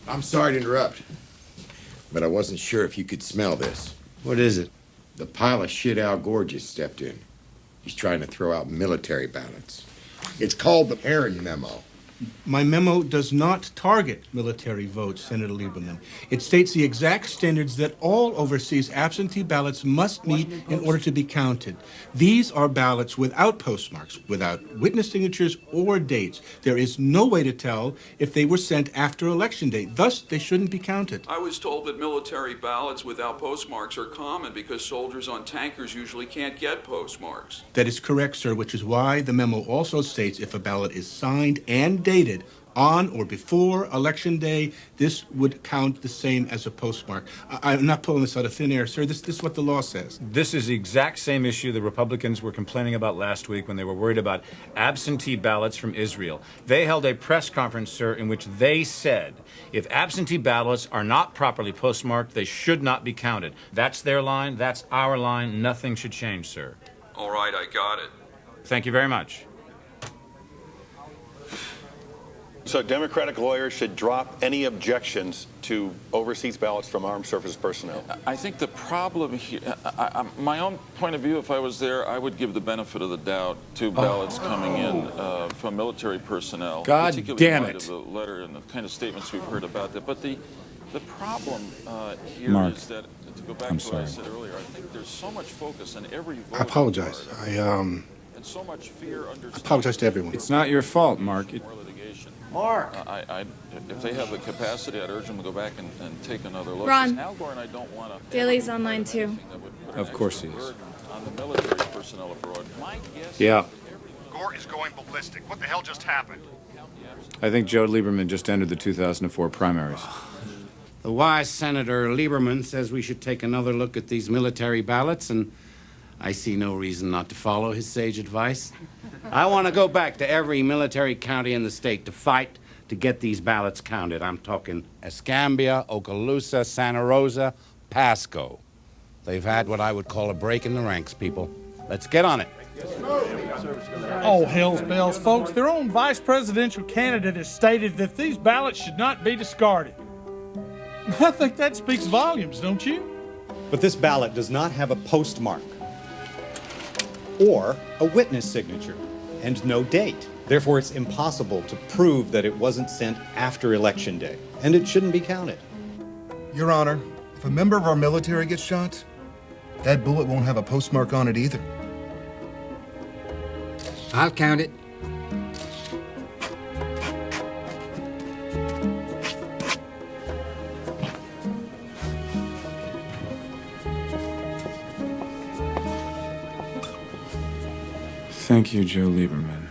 I'm sorry to interrupt, but I wasn't sure if you could smell this. What is it? The pile of shit Al Gore just stepped in. He's trying to throw out military ballots. It's called the Aaron Memo. My memo does not target military votes, Senator Lieberman. It states the exact standards that all overseas absentee ballots must meet in order to be counted. These are ballots without postmarks, without witness signatures or dates. There is no way to tell if they were sent after Election Day. Thus, they shouldn't be counted. I was told that military ballots without postmarks are common because soldiers on tankers usually can't get postmarks. That is correct, sir, which is why the memo also states if a ballot is signed and dated on or before Election Day, this would count the same as a postmark. I'm not pulling this out of thin air, sir. This is what the law says. This is the exact same issue the Republicans were complaining about last week when they were worried about absentee ballots from Israel. They held a press conference, sir, in which they said if absentee ballots are not properly postmarked, they should not be counted. That's their line. That's our line. Nothing should change, sir. All right, I got it. Thank you very much. So Democratic lawyers should drop any objections to overseas ballots from armed services personnel. I think the problem here, my own point of view, if I was there, I would give the benefit of the doubt to ballots coming in from military personnel. God particularly damn in light it. of the letter and the kind of statements we've heard about that. But the problem here Mark, is that, to go back I'm to what I sorry. said earlier, I think there's so much focus on every vote. I apologize. And so much fear under. I apologize to everyone. It's not your fault, Mark. More litigation. Mark! If they have the capacity, I'd urge them to go back and take another look. Ron. Al Gore and I don't want to. Daly's online too. Of course he is. On the military personnel abroad. My guess Yeah. Gore is going ballistic. What the hell just happened? I think Joe Lieberman just entered the 2004 primaries. The wise Senator Lieberman says we should take another look at these military ballots, and I see no reason not to follow his sage advice. I want to go back to every military county in the state to fight to get these ballots counted. I'm talking Escambia, Okaloosa, Santa Rosa, Pasco. They've had what I would call a break in the ranks, people. Let's get on it. Oh, hell's bells, folks. Their own vice presidential candidate has stated that these ballots should not be discarded. I think that speaks volumes, don't you? But this ballot does not have a postmark or a witness signature and no date. Therefore, it's impossible to prove that it wasn't sent after Election Day, and it shouldn't be counted. Your Honor, if a member of our military gets shot, that bullet won't have a postmark on it either. I'll count it. Thank you, Joe Lieberman.